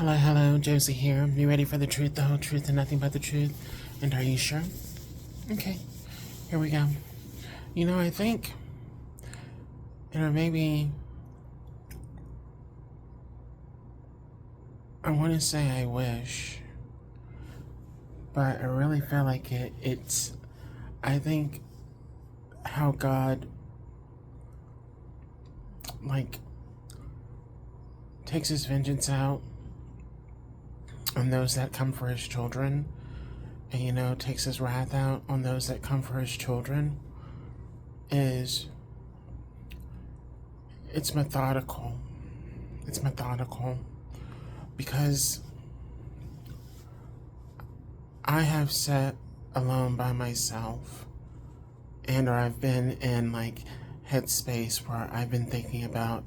Hello, Josie here. You ready for the truth, the whole truth, and nothing but the truth? And are you sure? Okay, here we go. I think, maybe, I want to say I wish, but I really feel like I think how God, like, takes his vengeance out on those that come for his children, and, takes his wrath out on those that come for his children, is, it's methodical. It's methodical because I have sat alone by myself, or I've been in headspace where I've been thinking about,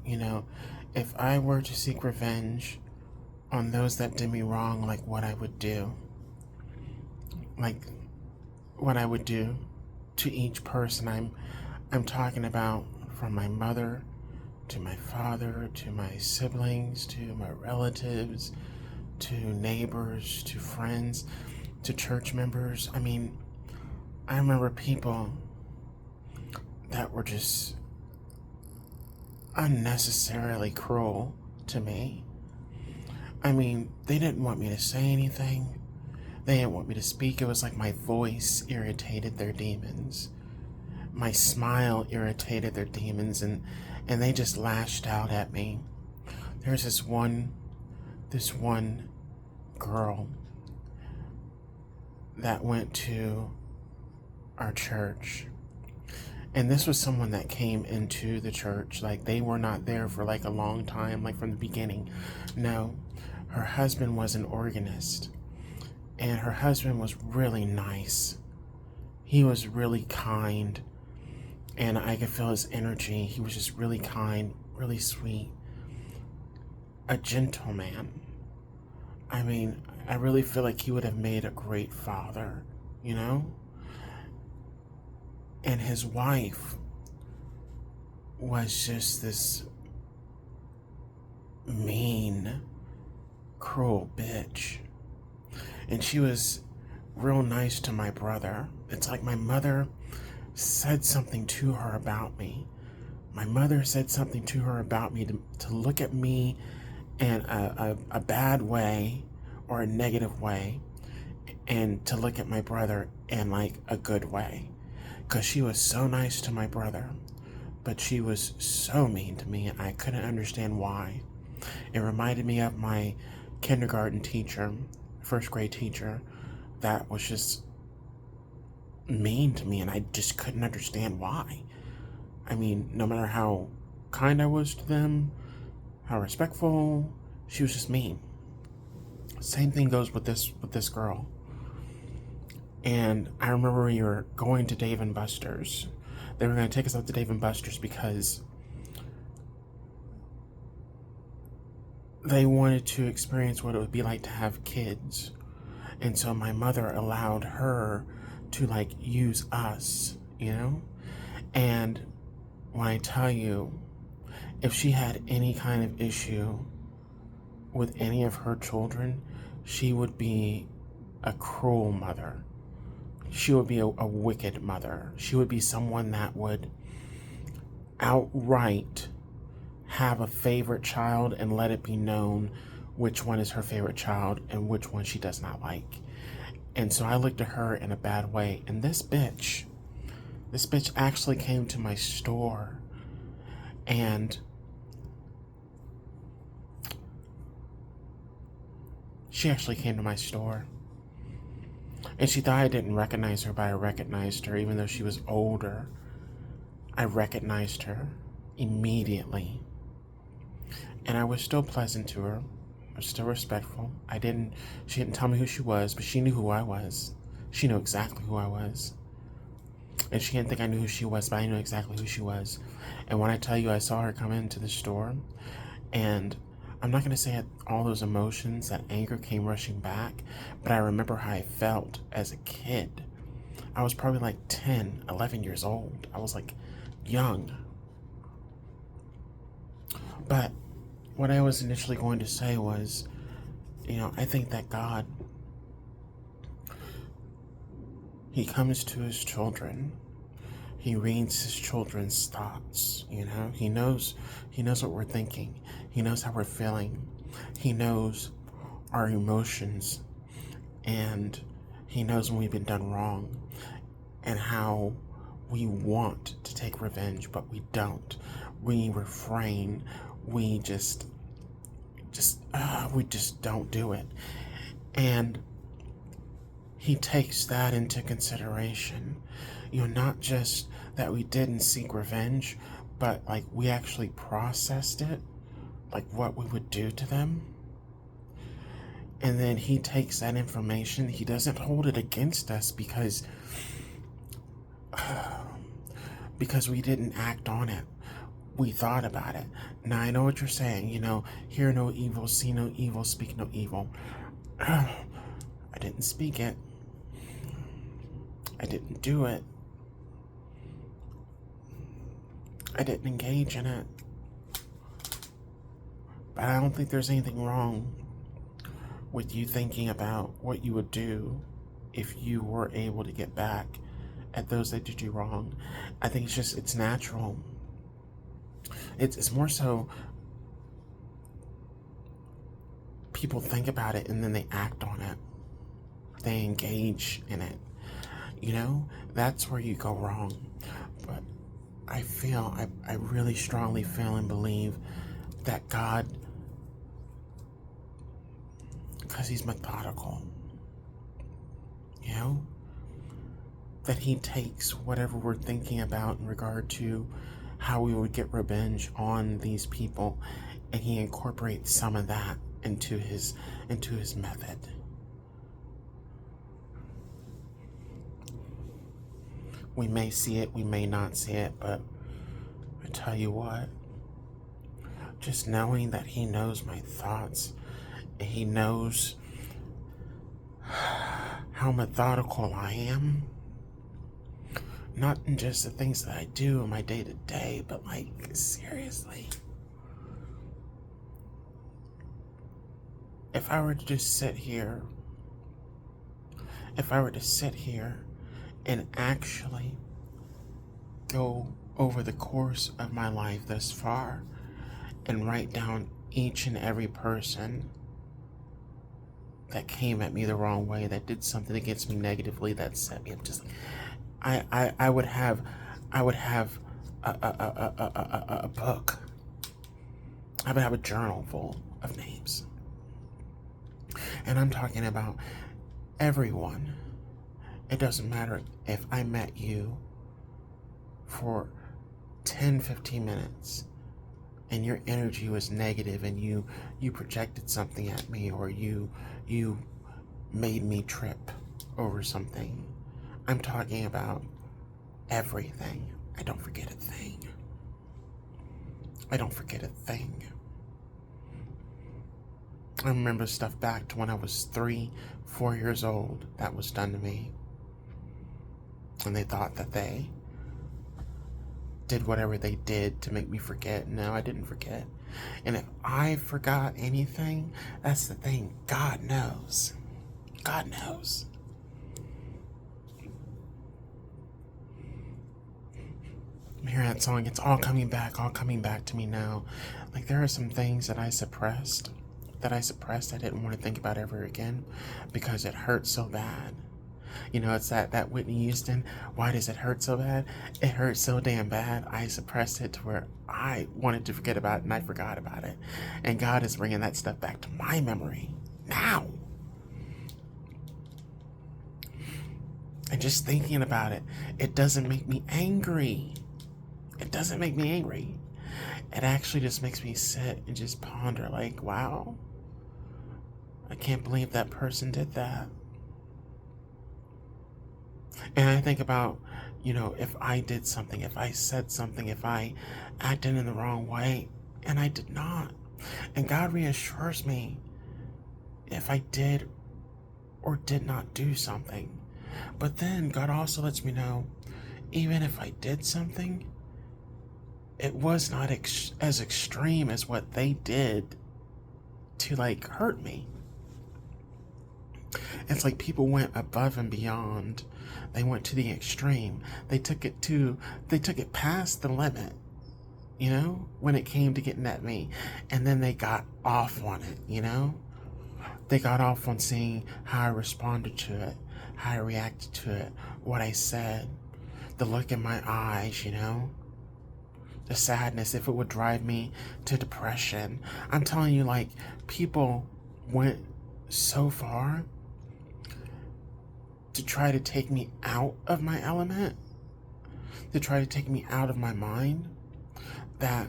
if I were to seek revenge on those that did me wrong, what I would do. What I would do to each person. I'm talking about from my mother to my father, to my siblings, to my relatives, to neighbors, to friends, to church members. I remember people that were just unnecessarily cruel to me. They didn't want me to say anything. They didn't want me to speak. It was like my voice irritated their demons. My smile irritated their demons, and they just lashed out at me. There's this one girl that went to our church. And this was someone that came into the church. They were not there for a long time, from the beginning. No, her husband was an organist. And her husband was really nice. He was really kind. And I could feel his energy. He was just really kind, really sweet. A gentleman. I really feel like he would have made a great father, And his wife was just this mean, cruel bitch. And she was real nice to my brother. It's like my mother said something to her about me. My mother said something to her about me to look at me in a bad way or a negative way, and to look at my brother in a good way. Because she was so nice to my brother, but she was so mean to me, and I couldn't understand why. It reminded me of my kindergarten teacher, first grade teacher, that was just mean to me, and I just couldn't understand why. No matter how kind I was to them, how respectful, she was just mean. Same thing goes with this girl. And I remember we were going to Dave & Buster's. They were going to take us out to Dave & Buster's because they wanted to experience what it would be like to have kids. And so my mother allowed her to use us, And when I tell you, if she had any kind of issue with any of her children, she would be a cruel mother. She would be a wicked mother. She would be someone that would outright have a favorite child and let it be known which one is her favorite child and which one she does not like. And so I looked at her in a bad way. And this bitch actually came to my store, and she actually came to my store. And she thought I didn't recognize her, but I recognized her. Even though she was older, I recognized her immediately. And I was still pleasant to her. I was still respectful. She didn't tell me who she was, but she knew who I was. She knew exactly who I was. And she didn't think I knew who she was, but I knew exactly who she was. And when I tell you I saw her come into the store, and I'm not going to say all those emotions, that anger came rushing back, but I remember how I felt as a kid. I was probably 10, 11 years old. I was young. But what I was initially going to say was, I think that God, He comes to His children. He reads His children's thoughts. He knows what we're thinking. He knows how we're feeling. He knows our emotions, and He knows when we've been done wrong, and how we want to take revenge, but we don't. We refrain. We just don't do it. And He takes that into consideration. Not just that we didn't seek revenge, but like we actually processed it, like what we would do to them. And then He takes that information. He doesn't hold it against us because we didn't act on it. We thought about it. Now I know what you're saying, hear no evil, see no evil, speak no evil. I didn't speak it. I didn't do it. I didn't engage in it. But I don't think there's anything wrong with you thinking about what you would do if you were able to get back at those that did you wrong. I think it's natural. It's more so people think about it and then they act on it. They engage in it. That's where you go wrong. But I really strongly feel and believe that God, because He's methodical, that He takes whatever we're thinking about in regard to how we would get revenge on these people, and He incorporates some of that into his method. We may see it, we may not see it, but I tell you what, just knowing that He knows my thoughts, and He knows how methodical I am, not in just the things that I do in my day-to-day, but like, seriously. If I were to just sit here, and actually go over the course of my life thus far and write down each and every person that came at me the wrong way, that did something against me negatively, that set me up, just I would have a book. I would have a journal full of names. And I'm talking about everyone. It doesn't matter if I met you for 10, 15 minutes and your energy was negative and you projected something at me, or you made me trip over something. I'm talking about everything. I don't forget a thing. I remember stuff back to when I was 3, 4 years old that was done to me. And they thought that they did whatever they did to make me forget. No, I didn't forget. And if I forgot anything, that's the thing. God knows. God knows. I'm hearing that song. It's all coming back to me now. Like, there are some things that I suppressed. I didn't want to think about ever again because it hurt so bad. It's that Whitney Houston, why does it hurt so bad? It hurt so damn bad, I suppressed it to where I wanted to forget about it, and I forgot about it. And God is bringing that stuff back to my memory now. And just thinking about it, it doesn't make me angry. It actually just makes me sit and just ponder, like, wow, I can't believe that person did that. And I think about, if I did something, if I said something, if I acted in the wrong way, and I did not. And God reassures me if I did or did not do something. But then God also lets me know, even if I did something, it was not as extreme as what they did to, like, hurt me. It's like people went above and beyond. They went to the extreme. They took it past the limit, when it came to getting at me. And then they got off on it. They got off on seeing how I responded to it, how I reacted to it, what I said, the look in my eyes, the sadness, if it would drive me to depression. I'm telling you, like, people went so far to try to take me out of my element, to try to take me out of my mind, that,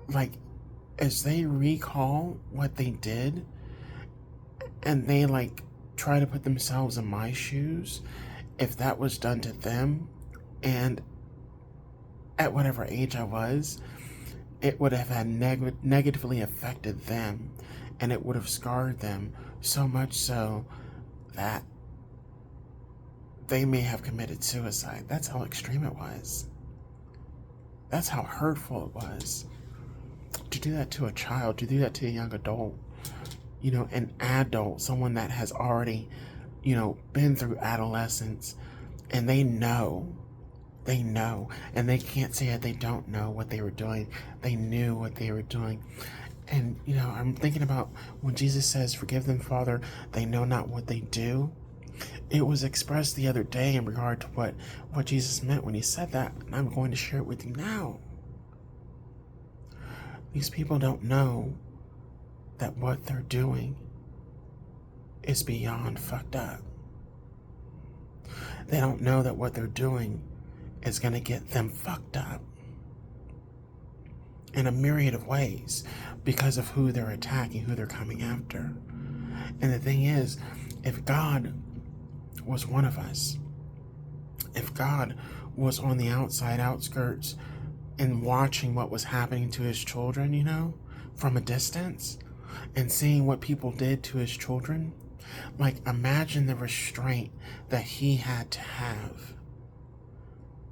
like, as they recall what they did and they, like, try to put themselves in my shoes, if that was done to them, and at whatever age I was, it would have had negatively affected them, and it would have scarred them so much so that they may have committed suicide. That's how extreme it was. That's how hurtful it was. To do that to a child, to do that to a young adult, an adult, someone that has already, been through adolescence, and they know, and they can't say that they don't know what they were doing. They knew what they were doing. And, I'm thinking about when Jesus says, "Forgive them, Father, they know not what they do." It was expressed the other day in regard to what Jesus meant when he said that, and I'm going to share it with you now. These people don't know that what they're doing is beyond fucked up. They don't know that what they're doing is going to get them fucked up in a myriad of ways because of who they're attacking, who they're coming after. And the thing is, if God was one of us, if God was on the outskirts and watching what was happening to his children, from a distance, and seeing what people did to his children, like, imagine the restraint that he had to have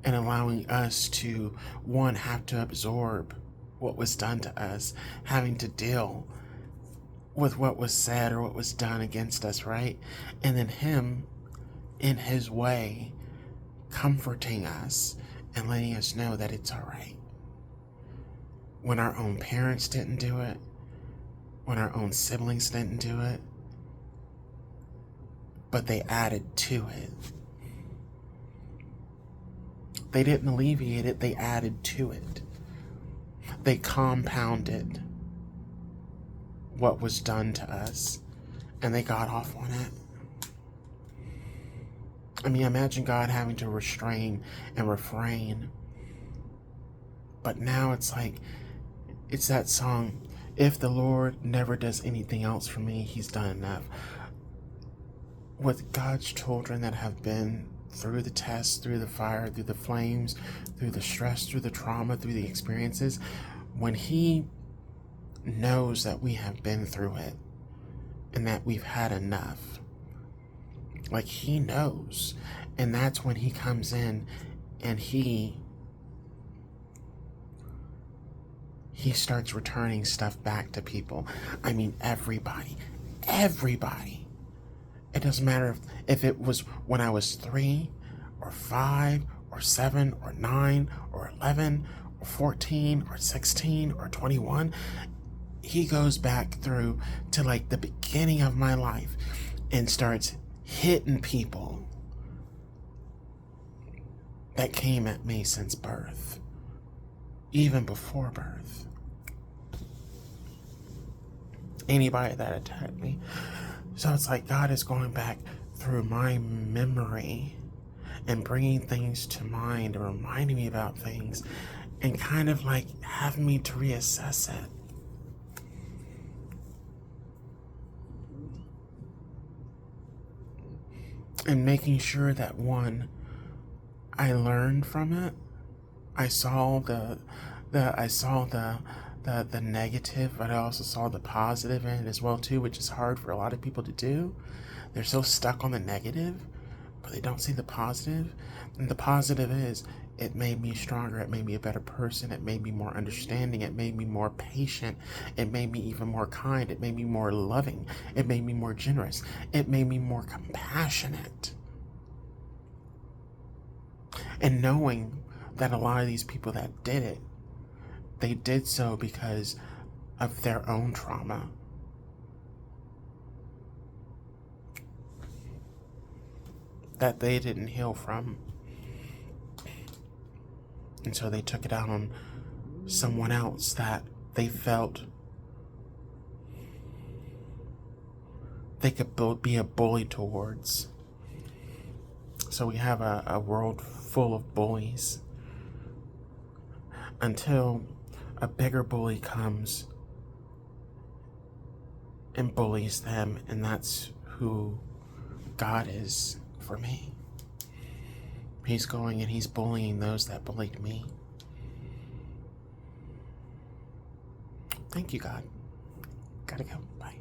in allowing us to, one, have to absorb what was done to us, having to deal with what was said or what was done against us, right? And then him, in his way, comforting us and letting us know that it's all right. When our own parents didn't do it, when our own siblings didn't do it, but they added to it. They didn't alleviate it, they added to it. They compounded what was done to us, and they got off on it. I mean, imagine God having to restrain and refrain. But now it's like, it's that song, "If the Lord never does anything else for me, he's done enough." With God's children that have been through the tests, through the fire, through the flames, through the stress, through the trauma, through the experiences, when he knows that we have been through it and that we've had enough, like, he knows, and that's when he comes in and he starts returning stuff back to people. I mean, everybody. It doesn't matter if it was when I was 3 or 5 or 7 or 9 or 11 or 14 or 16 or 21. He goes back through to, like, the beginning of my life and starts hitting people that came at me since birth, even before birth. Anybody that attacked me. So it's like God is going back through my memory and bringing things to mind and reminding me about things and kind of like having me to reassess it. And making sure that, one, I learned from it. I saw the negative, but I also saw the positive in it as well too, which is hard for a lot of people to do. They're so stuck on the negative, but they don't see the positive. And the positive is It made me stronger. It made me a better person. It made me more understanding. It made me more patient. It made me even more kind. It made me more loving. It made me more generous. It made me more compassionate. And knowing that a lot of these people that did it, they did so because of their own trauma. That they didn't heal from. And so they took it out on someone else that they felt they could be a bully towards. So we have a world full of bullies until a bigger bully comes and bullies them, and that's who God is for me. He's going and he's bullying those that bullied me. Thank you, God. Gotta go. Bye.